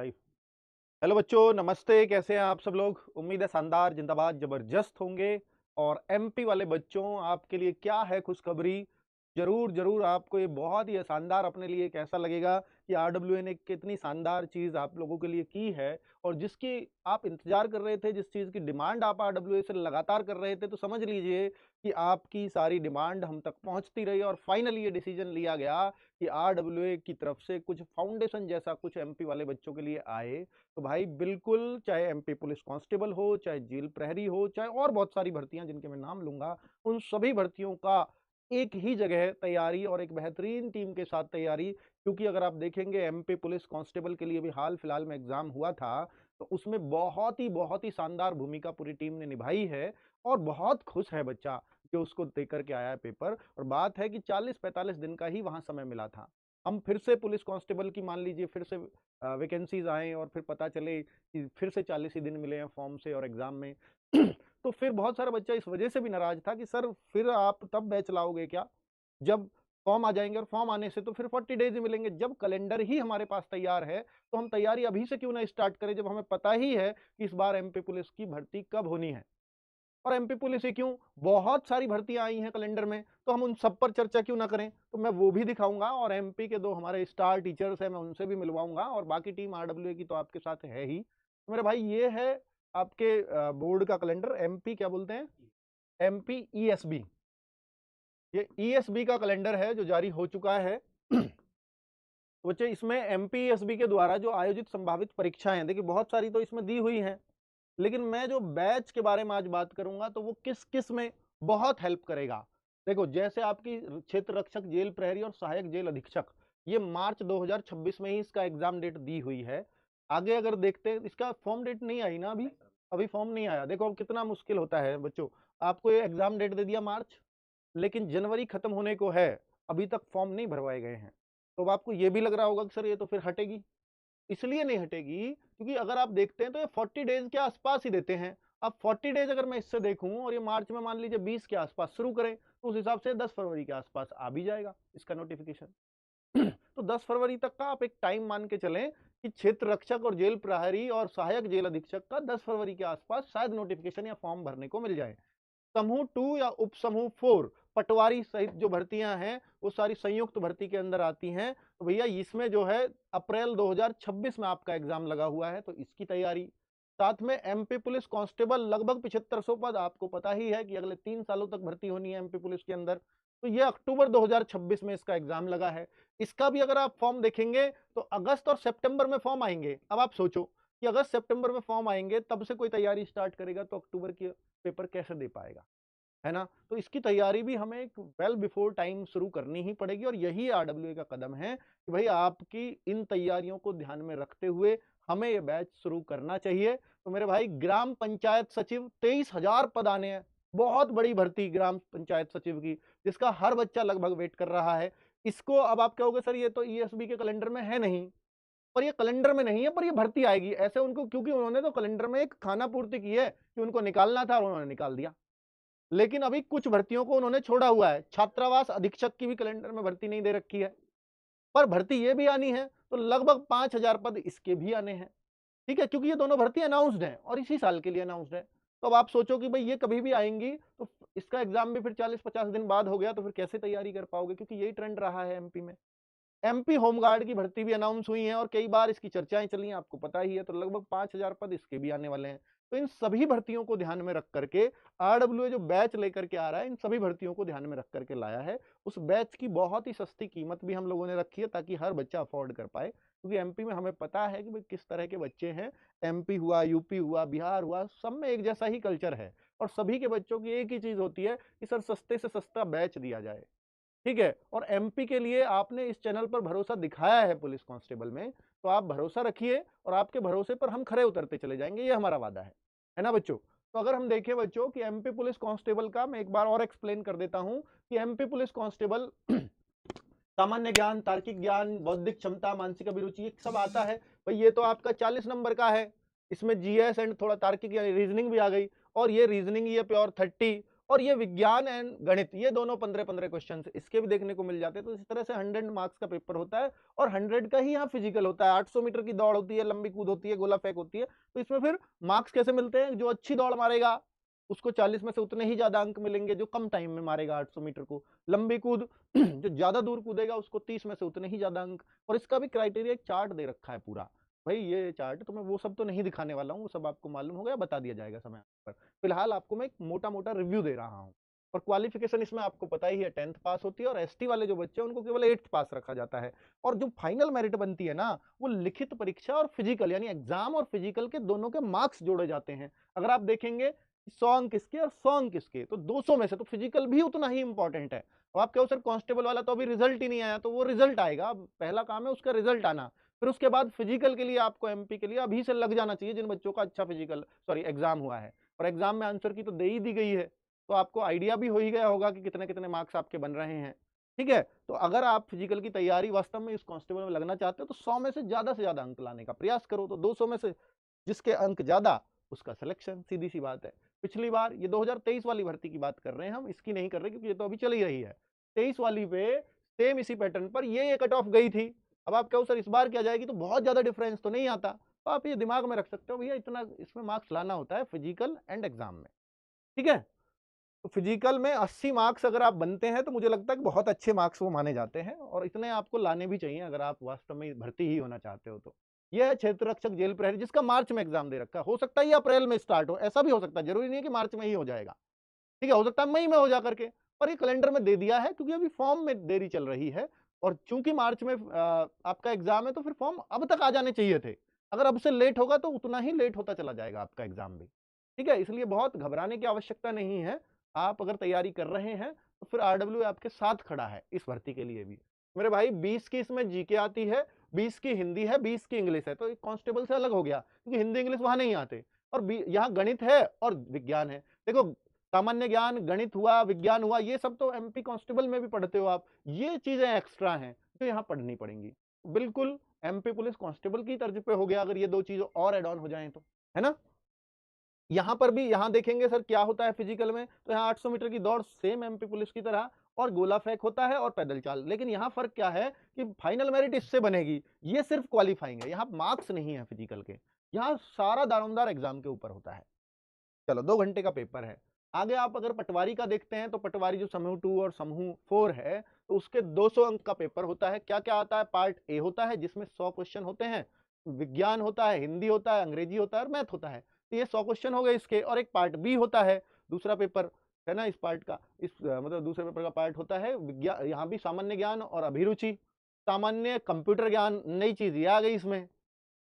सही। हेलो बच्चों, नमस्ते। कैसे हैं आप सब लोग? उम्मीद है शानदार, जिंदाबाद, जबरदस्त होंगे। और एमपी वाले बच्चों, आपके लिए क्या है खुशखबरी? जरूर जरूर आपको ये बहुत ही शानदार अपने लिए कैसा लगेगा कि आरडब्ल्यूए ने कितनी शानदार चीज आप लोगों के लिए की है और जिसकी आप इंतजार कर रहे थे, जिस चीज की डिमांड आप आरडब्ल्यूए से लगातार कर रहे थे, तो समझ लीजिए कि आपकी सारी डिमांड हम तक पहुंचती रही और फाइनली ये डिसीजन लिया गया कि आरडब्ल्यूए की तरफ से कुछ फाउंडेशन जैसा कुछ एमपी वाले बच्चों के लिए आए। तो भाई बिल्कुल, चाहे एमपी पुलिस कांस्टेबल हो, चाहे जेल प्रहरी हो, चाहे और बहुत सारी भर्तियां जिनके मैं नाम लूंगा, उन सभी भर्तियों का एक ही जगह तैयारी और एक बेहतरीन टीम के साथ तैयारी। क्योंकि अगर आप देखेंगे एमपी पुलिस कांस्टेबल के लिए भी हाल फिलहाल में एग्जाम हुआ था, तो उसमें बहुत ही शानदार भूमिका पूरी टीम ने निभाई है और बहुत खुश है बच्चा जो उसको दे करके आया है पेपर। और बात है कि 40-45 दिन का ही वहां समय मिला था। हम फिर से पुलिस कांस्टेबल की मान लीजिए फिर से वैकेंसीज आए और फिर पता चले कि फिर से 40 ही दिन मिले हैं फॉर्म से और एग्जाम में तो फिर बहुत सारा बच्चा इस वजह से भी नाराज था कि सर फिर आप तब बैच लाओगे क्या जब फॉर्म आ जाएंगे, और फॉर्म आने से तो फिर 40 डेज ही मिलेंगे। जब कैलेंडर ही हमारे पास तैयार है तो हम तैयारी अभी से क्यों ना स्टार्ट करें, जब हमें पता ही है कि इस बार एमपी पुलिस की भर्ती कब होनी है। और एमपी पुलिस ही क्यों, बहुत सारी भर्तियां आई हैं कैलेंडर में, तो हम उन सब पर चर्चा क्यों ना करें। तो मैं वो भी दिखाऊंगा और एमपी के दो हमारे स्टार टीचर्स हैं, मैं उनसे भी मिलवाऊंगा, और बाकी टीम आरडब्ल्यू की तो आपके साथ है ही। तो मेरे भाई ये है आपके बोर्ड का कैलेंडर, एमपी क्या बोलते हैं, एमपी ईएसबी। ये ईएसबी का कैलेंडर है जो जारी हो चुका है बच्चे। इसमें एमपीएसबी के द्वारा जो आयोजित संभावित परीक्षाएं हैं, देखिए बहुत सारी तो इसमें दी हुई हैं, लेकिन मैं जो बैच के बारे में आज बात करूंगा तो वो किस किस में बहुत हेल्प करेगा। देखो, जैसे आपकी क्षेत्र रक्षक, जेल प्रहरी और सहायक जेल अधीक्षक, ये मार्च 2026 में ही इसका एग्जाम डेट दी हुई है। आगे अगर देखते हैं, इसका फॉर्म डेट नहीं आई ना अभी, अभी फॉर्म नहीं आया। देखो अब कितना मुश्किल होता है बच्चों, आपको ये एग्जाम डेट दे दिया मार्च, लेकिन जनवरी खत्म होने को है, अभी तक फॉर्म नहीं भरवाए गए हैं। तो अब आपको ये भी लग रहा होगा कि सर ये तो फिर हटेगी। इसलिए नहीं हटेगी क्योंकि अगर आप देखते हैं तो ये 40 डेज के आसपास ही देते हैं। अब 40 डेज अगर मैं इससे देखूं और ये मार्च में मान लीजिए 20 के आसपास शुरू करें, तो उस हिसाब से 10 फरवरी के आसपास आ भी जाएगा इसका नोटिफिकेशन। तो 10 फरवरी तक का आप एक टाइम मान के चलें कि क्षेत्र रक्षक और जेल प्रहरी और सहायक जेल अधीक्षक का 10 फरवरी के आसपास शायद नोटिफिकेशन या फॉर्म भरने को मिल जाए। समूह 2 या उप समूह 4 पटवारी सहित जो भर्तियां हैं वो सारी संयुक्त भर्ती के अंदर आती हैं। तो भैया इसमें जो है अप्रैल 2026 में आपका एग्जाम लगा हुआ है, तो इसकी तैयारी। साथ में एमपी पुलिस कांस्टेबल लगभग 7500 पद, आपको पता ही है कि अगले 3 सालों तक भर्ती होनी है एमपी पुलिस के अंदर। तो ये अक्टूबर 2026 में इसका एग्जाम लगा है। इसका भी अगर आप फॉर्म देखेंगे तो अगस्त और सितंबर में फॉर्म आएंगे। अब आप सोचो कि अगस्त सितंबर में फॉर्म आएंगे, तब से कोई तैयारी स्टार्ट करेगा तो अक्टूबर के पेपर कैसे दे पाएगा, है ना। तो इसकी तैयारी भी हमें एक वेल बिफोर टाइम शुरू करनी ही पड़ेगी, और यही आरडब्ल्यूए का कदम है कि भाई आपकी इन तैयारियों को ध्यान में रखते हुए हमें ये बैच शुरू करना चाहिए। तो मेरे भाई, ग्राम पंचायत सचिव 23,000 पद आने हैं, बहुत बड़ी भर्ती ग्राम पंचायत सचिव की, जिसका हर बच्चा लगभग वेट कर रहा है। इसको अब आप कहोगे सर ये तो ईएसबी के कैलेंडर में है नहीं, पर ये कैलेंडर में नहीं है, पर ये भर्ती आएगी ऐसे उनको, क्योंकि उन्होंने तो कैलेंडर में एक खाना पूर्ति की है कि उनको निकालना था और उन्होंने निकाल दिया। लेकिन अभी कुछ भर्तियों को उन्होंने छोड़ा हुआ है, छात्रावास अधीक्षक की भी कैलेंडर में भर्ती नहीं दे रखी है, पर भर्ती ये भी आनी है, तो लगभग 5,000 पद इसके भी आने हैं। ठीक है, क्योंकि ये दोनों भर्ती अनाउंस्ड है और इसी साल के लिए अनाउंस्ड है। तो अब आप सोचो कि भाई ये कभी भी आएंगी, तो इसका एग्जाम भी फिर 40-50 दिन बाद हो गया, तो फिर कैसे तैयारी कर पाओगे, क्योंकि यही ट्रेंड रहा है एमपी में। एमपी होमगार्ड की भर्ती भी अनाउंस हुई है और कई बार इसकी चर्चाएं चली हैं, आपको पता ही है। तो लगभग 5,000 पद इसके भी आने वाले हैं। तो इन सभी भर्तियों को ध्यान में रख करके आरडब्ल्यूए जो बैच लेकर के आ रहा है, इन सभी भर्तियों को ध्यान में रख करके लाया है। उस बैच की बहुत ही सस्ती कीमत भी हम लोगों ने रखी है ताकि हर बच्चा अफोर्ड कर पाए, क्योंकि एमपी में हमें पता है कि भाई किस तरह के बच्चे हैं। एमपी हुआ, यूपी हुआ, बिहार हुआ, सब में एक जैसा ही कल्चर है, और सभी के बच्चों की एक ही चीज होती है कि सर सस्ते से सस्ता बैच दिया जाए। ठीक है, और एमपी के लिए आपने इस चैनल पर भरोसा दिखाया है पुलिस कांस्टेबल में, तो आप भरोसा रखिए और आपके भरोसे पर हम खरे उतरते चले जाएंगे, ये हमारा वादा है ना बच्चों। तो अगर हम देखें बच्चों कि एमपी पुलिस कांस्टेबल का मैं एक बार और एक्सप्लेन कर देता हूं कि एमपी पुलिस कांस्टेबल सामान्य ज्ञान, तार्किक ज्ञान, बौद्धिक क्षमता, मानसिक अभिरुचि, ये सब आता है। भाई ये तो आपका 40 नंबर का है, इसमें जीएस एंड थोड़ा तार्किक यानी रीजनिंग भी आ गई, और ये रीजनिंग ये प्योर 30, और ये विज्ञान एंड गणित ये दोनों 15-15 क्वेश्चन इसके भी देखने को मिल जाते हैं। तो इस तरह से 100 मार्क्स का पेपर होता है और 100 का ही यहाँ फिजिकल होता है। 800 मीटर की दौड़ होती है, लंबी कूद होती है, गोला फेंक होती है। तो इसमें फिर मार्क्स कैसे मिलते हैं? जो अच्छी दौड़ मारेगा उसको 40 में से उतने ही ज्यादा अंक मिलेंगे जो कम टाइम में मारेगा 800 मीटर को। लंबी कूद जो ज्यादा दूर कूदेगा उसको 30 में से उतने ही ज्यादा अंक। और इसका भी क्राइटेरिया एक चार्ट दे रखा है पूरा। भाई ये चार्ट तो मैं वो सब तो नहीं दिखाने वाला हूँ, वो सब आपको मालूम होगा, बता दिया जाएगा समय पर। फिलहाल आपको मैं एक मोटा मोटा रिव्यू दे रहा हूँ। और क्वालिफिकेशन इसमें आपको पता ही है 10th पास होती है और एसटी वाले जो बच्चे हैं उनको केवल 8th पास रखा जाता है। और जो फाइनल मेरिट बनती है ना वो लिखित परीक्षा और फिजिकल यानी एग्जाम और फिजिकल के दोनों के मार्क्स जोड़े जाते हैं। अगर आप देखेंगे 100 अंक किसके और 100 अंक किसके, तो 200 में से तो फिजिकल भी उतना ही इंपॉर्टेंट है। अब आप कहो सर कांस्टेबल वाला तो अभी रिजल्ट ही नहीं आया, तो वो रिजल्ट आएगा। अब पहला काम है उसका रिजल्ट आना, फिर उसके बाद फिजिकल के लिए आपको एमपी के लिए अभी से लग जाना चाहिए जिन बच्चों का अच्छा फिजिकल सॉरी एग्जाम हुआ है। और एग्जाम में आंसर की तो दे ही दी गई है, तो आपको आइडिया भी हो ही गया होगा कि कितने कितने मार्क्स आपके बन रहे हैं। ठीक है, तो अगर आप फिजिकल की तैयारी वास्तव में इस कांस्टेबल में लगना चाहते हो तो 100 में से ज्यादा अंक लाने का प्रयास करो। तो 200 में से जिसके अंक ज्यादा उसका सिलेक्शन, सीधी सी बात है। पिछली बार ये 2023 वाली भर्ती की बात कर रहे हैं हम, इसकी नहीं कर रहे क्योंकि ये तो अभी चल ही रही है। 23 वाली पे सेम इसी पैटर्न पर ये कट ऑफ गई थी। अब आप कहो सर इस बार क्या जाएगी, तो बहुत ज्यादा डिफरेंस तो नहीं आता। तो आप ये दिमाग में रख सकते हो भैया इतना इसमें मार्क्स लाना होता है फिजिकल एंड एग्जाम में। ठीक है, तो फिजिकल में 80 मार्क्स अगर आप बनते हैं तो मुझे लगता है कि बहुत अच्छे मार्क्स वो माने जाते हैं और इतने आपको लाने भी चाहिए अगर आप वास्तव में भर्ती ही होना चाहते हो तो। यह है क्षेत्र रक्षक जेल प्रहरी जिसका मार्च में एग्जाम दे रखा है। हो सकता है ये अप्रैल में स्टार्ट हो, ऐसा भी हो सकता है, जरूरी नहीं है कि मार्च में ही हो जाएगा। ठीक है, हो सकता है मई में हो जा करके, पर ये कैलेंडर में दे दिया है क्योंकि अभी फॉर्म में देरी चल रही है। और चूंकि मार्च में आपका एग्जाम है तो फिर फॉर्म अब तक आ जाने चाहिए थे। अगर अब से लेट होगा तो उतना ही लेट होता चला जाएगा आपका एग्जाम भी। ठीक है, इसलिए बहुत घबराने की आवश्यकता नहीं है। आप अगर तैयारी कर रहे हैं तो फिर आरडब्ल्यू आपके साथ खड़ा है इस भर्ती के लिए भी। मेरे भाई 20 की इसमें जीके आती है, 20 की हिंदी है, 20 की इंग्लिश है, तो एक कांस्टेबल से अलग हो गया क्योंकि हिंदी इंग्लिश वहां नहीं आते। और यहाँ गणित है और विज्ञान है। देखो सामान्य ज्ञान, गणित हुआ, विज्ञान हुआ, ये सब तो एमपी कांस्टेबल में भी पढ़ते हो आप। ये चीजें एक्स्ट्रा हैं जो यहाँ पढ़नी पड़ेंगी। बिल्कुल एमपी पुलिस कांस्टेबल की तर्ज पे हो गया अगर ये दो चीजें और एड ऑन हो जाएं तो, है ना। यहाँ पर भी यहाँ देखेंगे सर क्या होता है फिजिकल में, तो यहाँ 800 मीटर की दौड़ सेम एमपी पुलिस की तरह और गोला फेंक होता है और पैदल चाल। लेकिन यहाँ फर्क क्या है कि फाइनल मेरिट इससे बनेगी, ये सिर्फ क्वालिफाइंग है, यहाँ मार्क्स नहीं है फिजिकल के। यहाँ सारा दारोमदार एग्जाम के ऊपर होता है। चलो 2 घंटे का पेपर है। आगे आप अगर पटवारी का देखते हैं तो पटवारी जो समूह 2 और समूह 4 है तो उसके 200 अंक का पेपर होता है। क्या क्या आता है? पार्ट ए होता है जिसमें 100 क्वेश्चन होते हैं, विज्ञान होता है, हिंदी होता है, अंग्रेजी होता है और मैथ होता है। तो ये 100 क्वेश्चन हो गए इसके। और एक पार्ट बी होता है, दूसरा पेपर है ना इस पार्ट का, इस मतलब दूसरे पेपर का पार्ट होता है विज्ञान। यहाँ भी सामान्य ज्ञान और अभिरुचि, सामान्य कंप्यूटर ज्ञान, नई चीज ये आ गई इसमें।